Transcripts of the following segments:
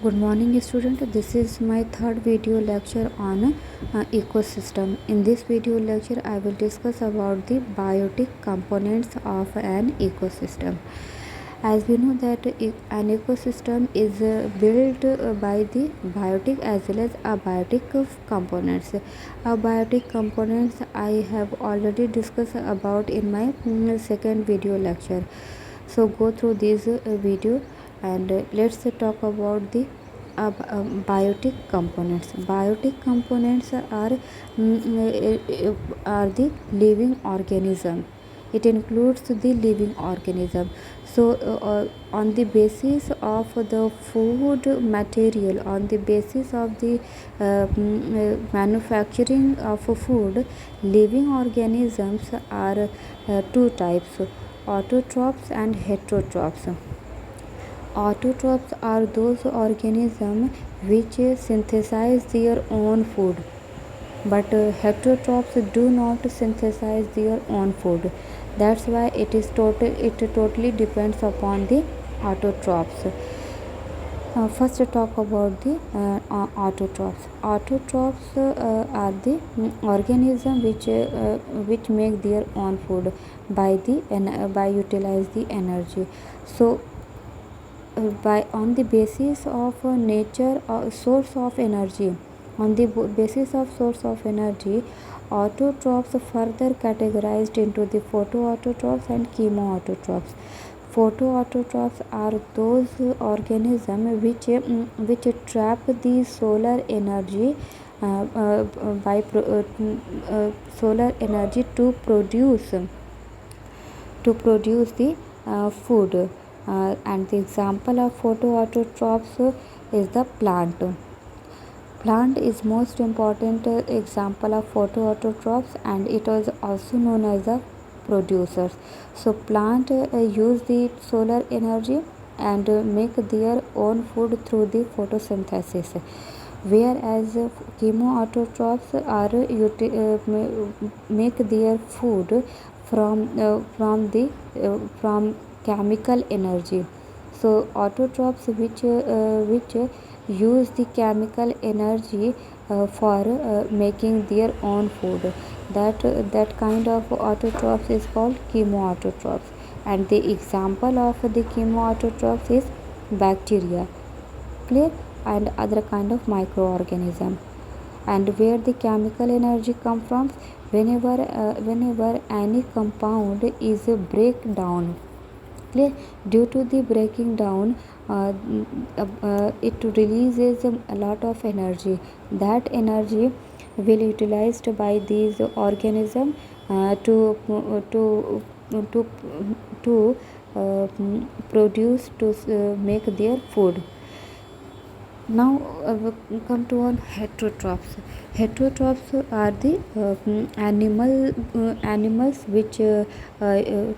Good morning student. This is my third video lecture on ecosystem. In this video lecture I will discuss about the biotic components of an ecosystem. As we know that an ecosystem is built by the biotic as well as abiotic components. Abiotic components I have already discussed about in my second video lecture. So go through this video and let's talk about the biotic components. Biotic components are the living organism. It includes the living organism. So on the basis of the food material, on the basis of the manufacturing of food, living organisms are two types: autotrophs and heterotrophs. Autotrophs are those organisms which synthesize their own food, but heterotrophs do not synthesize their own food. That's why it totally depends upon the autotrophs. First talk about the autotrophs. Autotrophs are the organism which make their own food by utilize the energy. So by on the basis of nature source of energy, on the basis of source of energy, autotrophs further categorized into the photoautotrophs and chemoautotrophs. Photoautotrophs are those organisms which trap the solar energy solar energy to produce the food. And the example of photoautotrophs is the plant. Plant is most important example of photoautotrophs, and it is also known as the producers. So plant use the solar energy and make their own food through the photosynthesis, whereas chemoautotrophs are make their food from chemical energy. So autotrophs which use the chemical energy for making their own food, that kind of autotrophs is called chemoautotrophs. And the example of the chemoautotrophs is bacteria, clear, and other kind of microorganism. And where the chemical energy come from, whenever any compound is breakdown, clear, due to the breaking down, it releases a lot of energy. That energy will utilized by these organism to to produce to make their food. Now we come to on heterotrophs. Heterotrophs are the animals which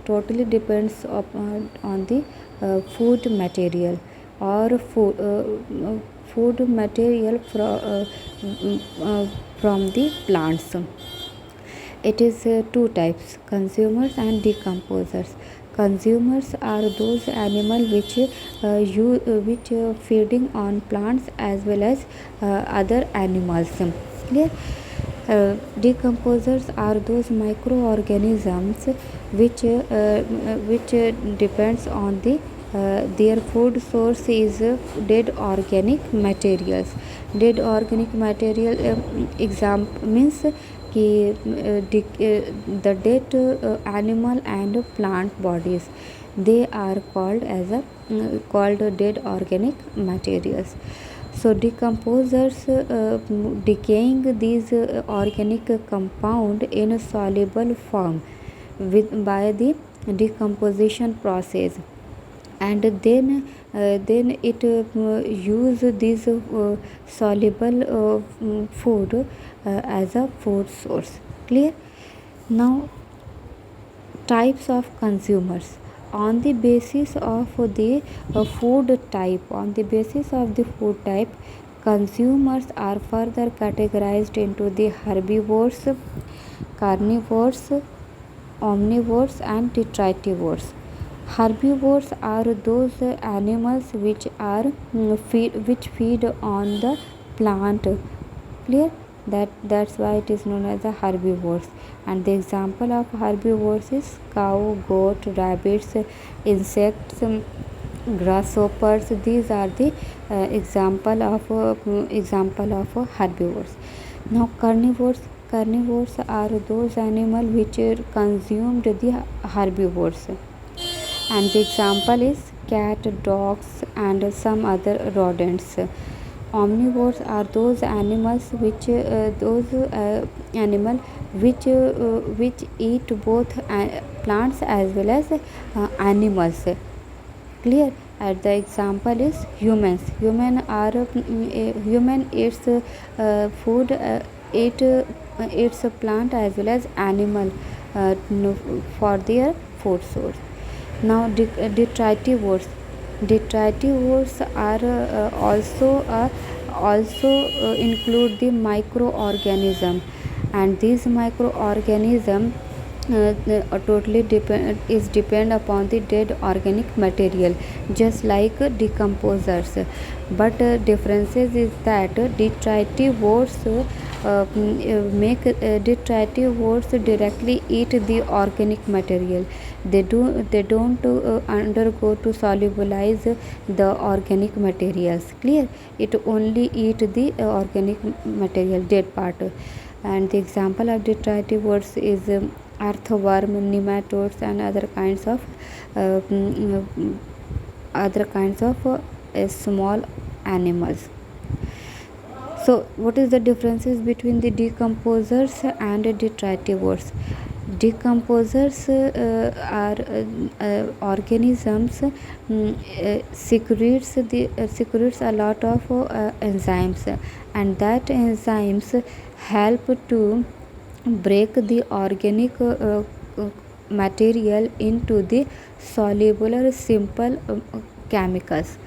totally depends on the food material or food material from the plants. It is two types: consumers and decomposers. Consumers are those animals which feeding on plants as well as other animals. Clear? Decomposers are those microorganisms which depends on the their food source is dead organic materials. Dead organic material means the dead animal and plant bodies, they are called as called dead organic materials. So decomposers decaying these organic compound in a soluble form by the decomposition process, and then it use this soluble food as a food source. Clear? Now types of consumers. On the basis of the food type, consumers are further categorized into the herbivores, carnivores, omnivores and detritivores. Herbivores are those animals which feed on the plant. Clear? That's why it is known as the herbivores. And the example of herbivores is cow, goat, rabbits, insects, grasshoppers. These are the example of herbivores. Now carnivores are those animals which consumed the herbivores, and the example is cat, dogs, and some other rodents. Omnivores are those animals which eat both plants as well as animals. Clear? And the example is humans. Human eats food, eats a plant as well as animal for their food source. Now detritivores are also include the microorganism, and these microorganism totally depend upon the dead organic material, just like decomposers. But differences is that detritivores directly eat the organic material. They don't undergo to solubilize the organic materials. Clear? It only eat the organic material, dead part. And the example of detritivores is earthworm, nematodes, and uh, mm, other kinds of small animals. So, what is the differences between the decomposers and detritivores? Decomposers are organisms secretes a lot of enzymes, and that enzymes help to break the organic material into the soluble or simple chemicals.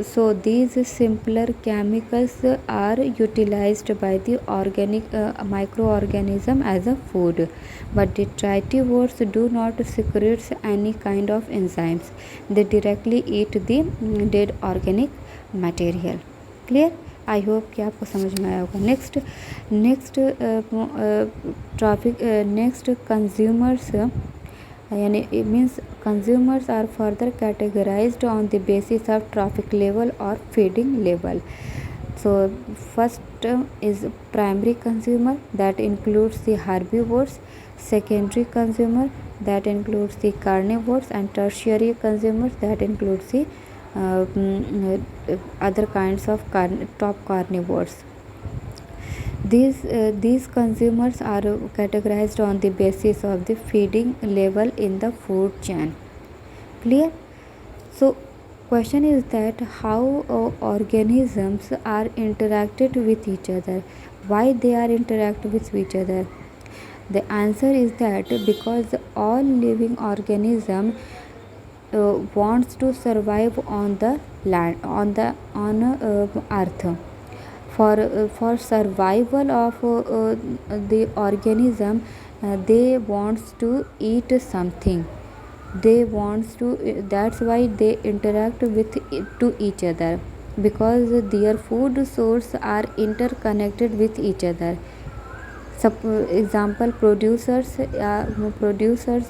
So these simpler chemicals are utilized by the organic microorganism as a food, but detritivores do not secrete any kind of enzymes. They directly eat the dead organic material. Clear? I hope कि आपको समझ में आया होगा. Next next consumers, यानी means consumers are further categorized on the basis of trophic level or feeding level. So first is primary consumer, that includes the herbivores. Secondary consumer, that includes the carnivores. And tertiary consumers, that includes the other kinds of top carnivores. These consumers are categorized on the basis of the feeding level in the food chain. Clear? So question is that how organisms are interacted with each other. Why they are interact with each other? The answer is that because all living organism wants to survive on the land, on earth. For survival of the organism, they wants to eat something. They wants to That's why they interact with to each other, because their food source are interconnected with each other. Example, producers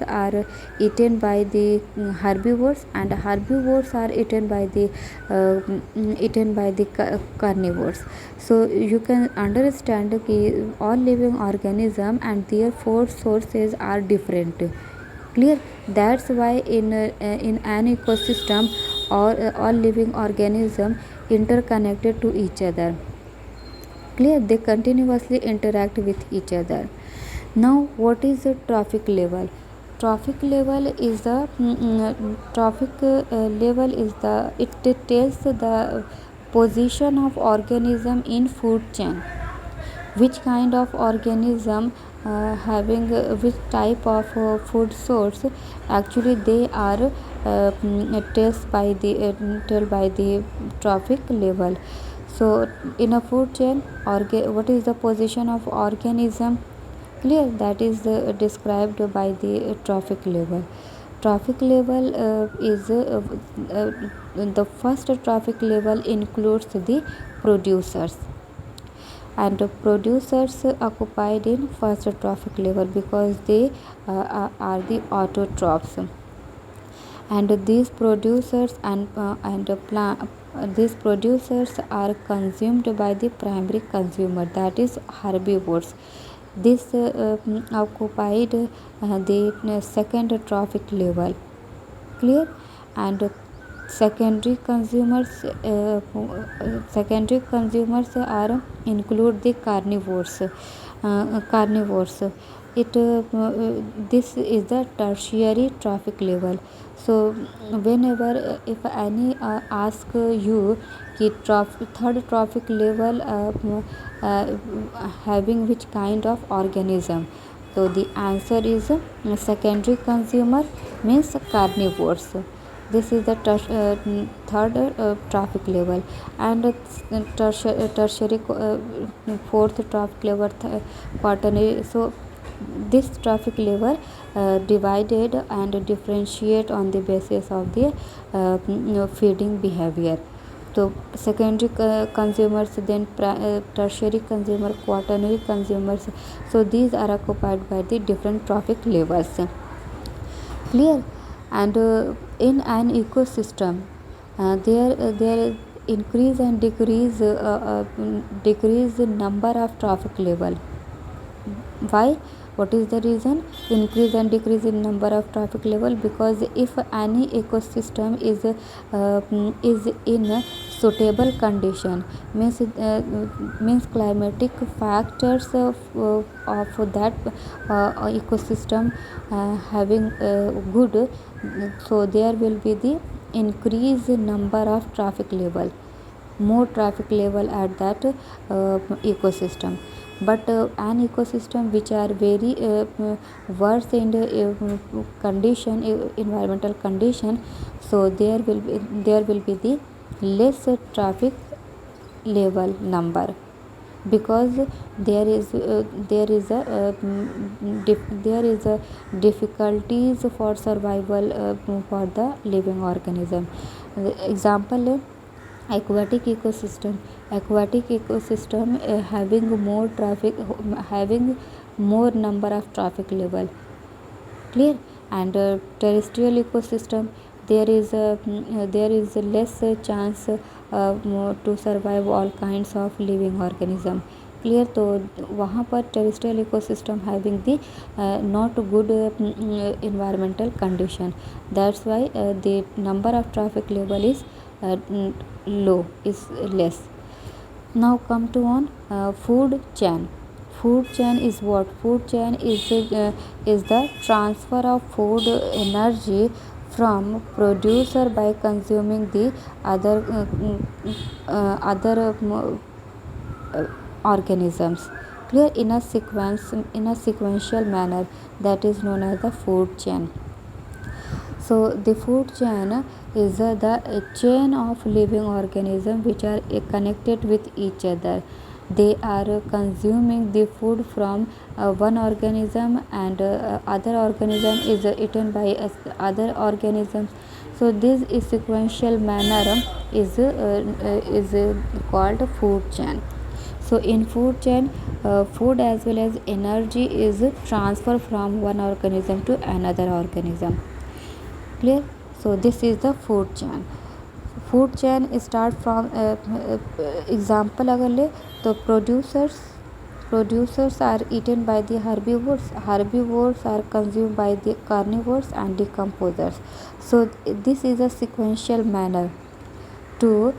are eaten by the herbivores, and herbivores are eaten by the carnivores. So you can understand that all living organism and their food sources are different. Clear? That's why in an ecosystem, all living organism interconnected to each other. Clear? They continuously interact with each other. Now what is the trophic level? Trophic level is the it tells the position of organism in food chain, which kind of organism having which type of food source actually they are tell by the trophic level. So in a food chain, what is the position of organism? Clear? That is described by the trophic level. Trophic level is the first trophic level includes the producers, and the producers occupied in first trophic level because they are the autotrophs, and these producers these producers are consumed by the primary consumer, that is herbivores. This occupied the second trophic level. Clear? And secondary consumers are include the carnivores. It This is the tertiary trophic level. So whenever if any ask you कि third trophic level having which kind of organism, so the answer is secondary consumer means carnivores. This is the third trophic level. And tertiary fourth trophic level, quaternary. So this trophic level divided and differentiate on the basis of the feeding behavior. So secondary consumers, then tertiary consumer, quaternary consumers. So these are occupied by the different trophic levels. Clear? And in an ecosystem, there increase and decrease the number of trophic level. Why? What is the reason? Increase and decrease in number of trophic level, because if any ecosystem is in a suitable condition, means climatic factors of that ecosystem having good, so there will be the increase number of traffic level, more traffic level at that ecosystem. But an ecosystem which are very worse in the condition, environmental condition, so there will be the less traffic level number, because there is a difficulties for survival for the living organism. Example, aquatic ecosystem. Aquatic ecosystem having more number of traffic level. Clear? And terrestrial ecosystem, there is a less chance to survive all kinds of living organism. Clear? तो वहाँ पर terrestrial ecosystem having the not good environmental condition. That's why the number of traffic level is low, is less. Now come to on food chain. Food chain is what? Food chain is the transfer of food energy from producer by consuming the other organisms. Clear? In a sequential manner, that is known as the food chain. So the food chain is the chain of living organisms which are connected with each other. They are consuming the food from one organism, and other organism is eaten by other organisms. So this is sequential manner is called food chain. So in food chain, food as well as energy is transferred from one organism to another organism. Clear? So this is the food chain. Food chain start from example अगर ले तो producers are eaten by the herbivores are consumed by the carnivores and decomposers. So this is a sequential manner to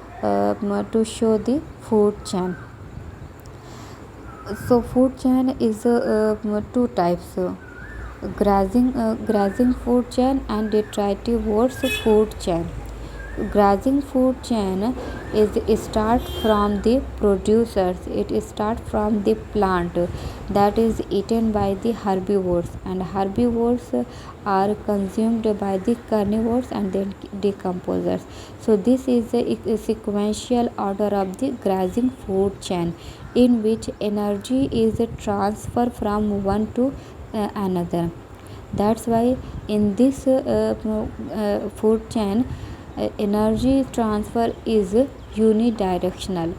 show the food chain. So food chain is two types, grazing food chain and detritivores food chain. Grazing food chain is start from the producers. It start from the plant that is eaten by the herbivores, and herbivores are consumed by the carnivores and then decomposers. So this is a sequential order of the grazing food chain, in which energy is transferred from one to another. That's why in this food chain, energy transfer is unidirectional.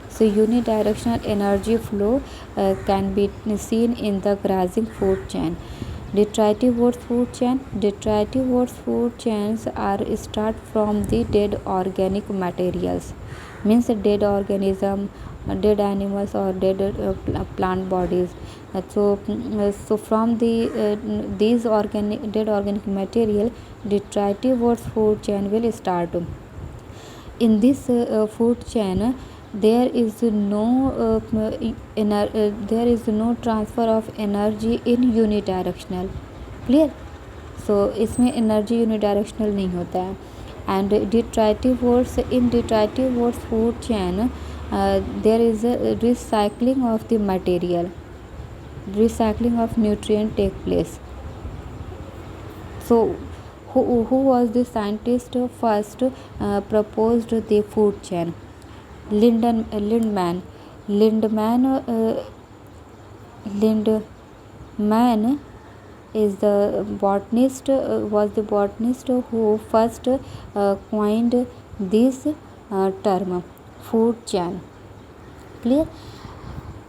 So unidirectional energy flow can be seen in the grazing food chain. Detritivores food chain. Detritivores food chains are start from the dead organic materials, means dead organism, dead animals or dead plant bodies. So from these dead organic material, detritivores food chain will start. In this food chain, there is there is no transfer of energy in unidirectional. Clear? So इसमें energy unidirectional नहीं होता है. And detritivores, in detritivores food chain, there is a recycling of the material, recycling of nutrient take place. So who was the scientist who first proposed the food chain? Lindman. Lindman is the botanist, was the botanist who first coined this term, food chain. Clear?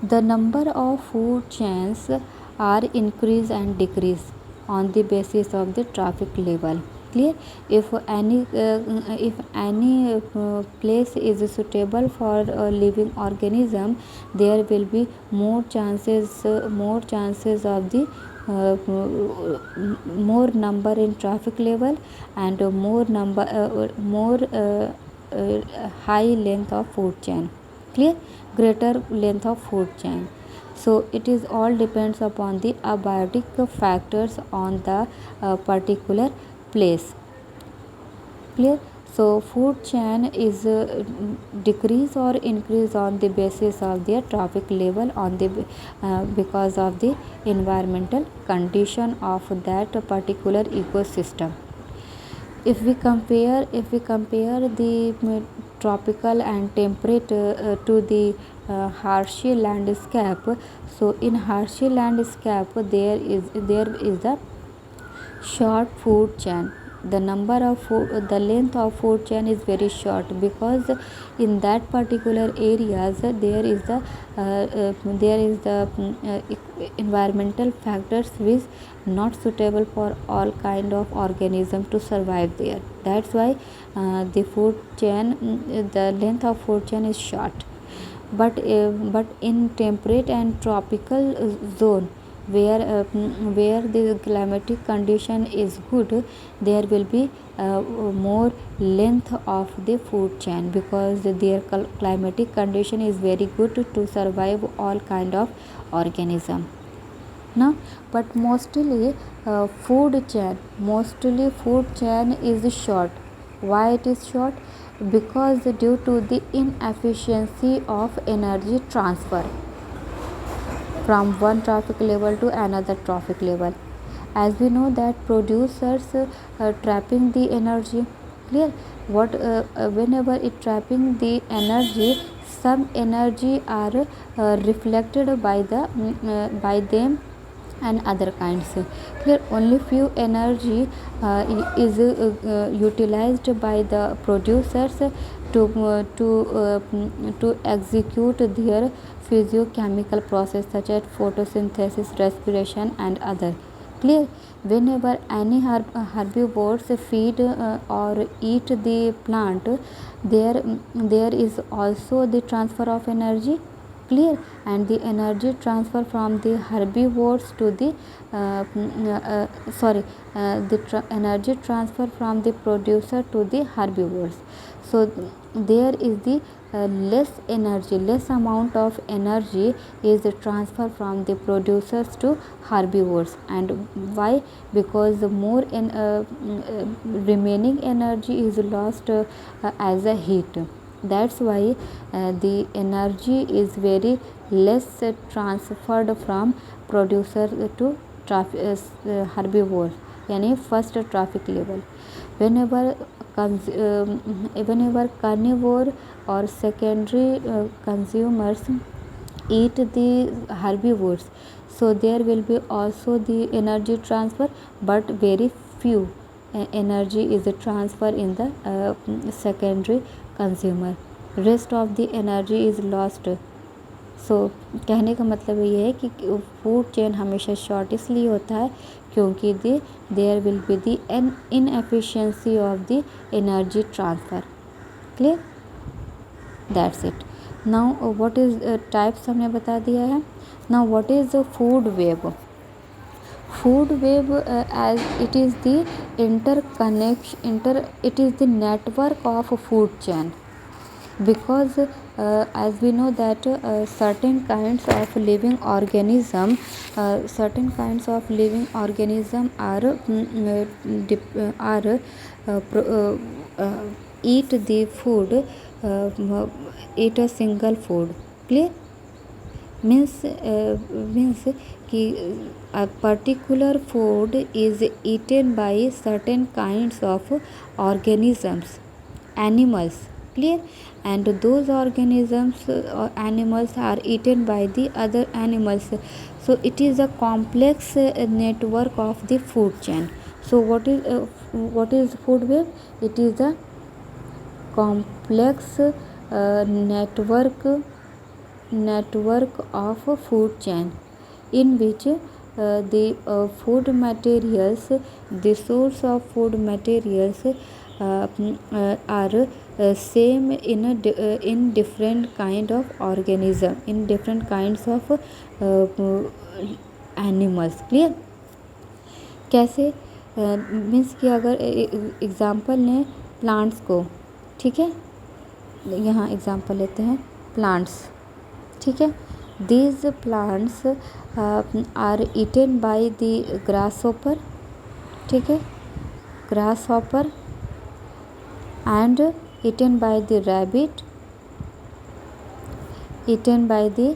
The number of food chains are increase and decrease on the basis of the traffic level. Clear? If any place is suitable for a living organism, there will be more chances of the more number in traffic level, and more high length of food chain. Clear? Greater length of food chain. So it is all depends upon the abiotic factors on the particular place. Clear? So food chain is decrease or increase on the basis of their traffic level on the because of the environmental condition of that particular ecosystem. If we compare the tropical and temperate to the harshy landscape, so in harshy landscape there is the short food chain. The length of food chain is very short, because in that particular areas there is the environmental factors which not suitable for all kind of organism to survive there. That's why the food chain, the length of food chain is short. But in temperate and tropical zone, where the climatic condition is good, there will be more length of the food chain, because their climatic condition is very good to survive all kind of organism. Now, but mostly food chain is short. Why it is short? Because due to the inefficiency of energy transfer from one traffic level to another traffic level. As we know that producers trapping the energy. Clear? What whenever it trapping the energy, some energy are reflected by by them and other kinds. Clear? Only few energy is utilized by the producers to execute their physiochemical process such as photosynthesis, respiration and other. Clear? Whenever any herbivores feed or eat the plant, there is also the transfer of energy. Clear? And the energy transfer from the herbivores to the energy transfer from the producer to the herbivores. So there is the less amount of energy is transferred from the producers to herbivores. And why? Because more remaining energy is lost as a heat. That's why the energy is very less transferred from producer to herbivore, यानी first traffic level. Whenever carnivore or secondary consumers eat the herbivores, so there will be also the energy transfer, but very few energy is transfer in the secondary consumer, rest of the energy is lost. सो कहने का मतलब ये है कि food chain हमेशा short इसलिए होता है क्योंकि there will be the an inefficiency of the energy transfer. Clear, that's it. Now what is types हमने बता दिया है। Now what is the food web. Food web as it is the it is the network of food chain, because as we know that certain kinds of living organism eat the food, eat a single food। clear, means कि a particular food is eaten by certain kinds of organisms, animals। clear, and those organisms or animals are eaten by the other animals, so it is a complex network of the food chain। so what is food web? It is a complex network of food chain in which the food materials, the source of food materials are same in different kind of organism, in different kinds of animals। clear, कैसे means कि अगर example लें plants को, ठीक है, यहाँ example लेते हैं प्लांट्स। ठीक है, these plants are eaten by the grasshopper। ठीक है, grasshopper and eaten by the rabbit, eaten by the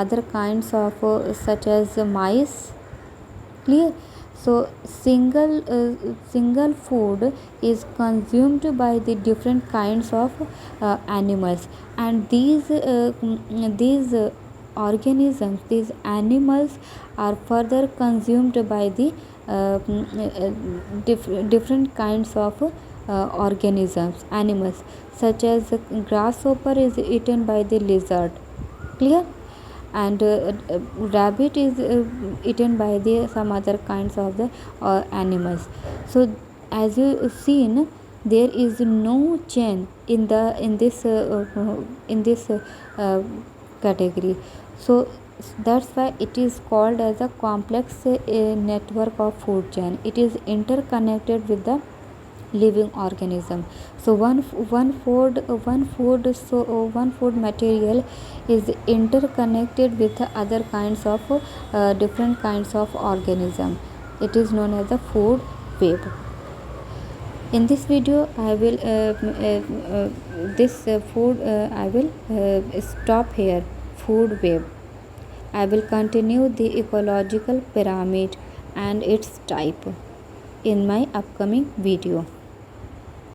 other kinds of such as mice। clear, so single food is consumed by the different kinds of animals, and these organisms, these animals are further consumed by the different kinds of organisms, animals, such as grasshopper is eaten by the lizard। clear, and rabbit is eaten by the some other kinds of the animals। so as you seen, there is no chain in this category, so that's why it is called as a complex network of food chain। it is interconnected with the living organism। so one food material is interconnected with other kinds of different kinds of organism, it is known as the food web। in this video I will I will stop here, food web। I will continue the ecological pyramid and its type in my upcoming video।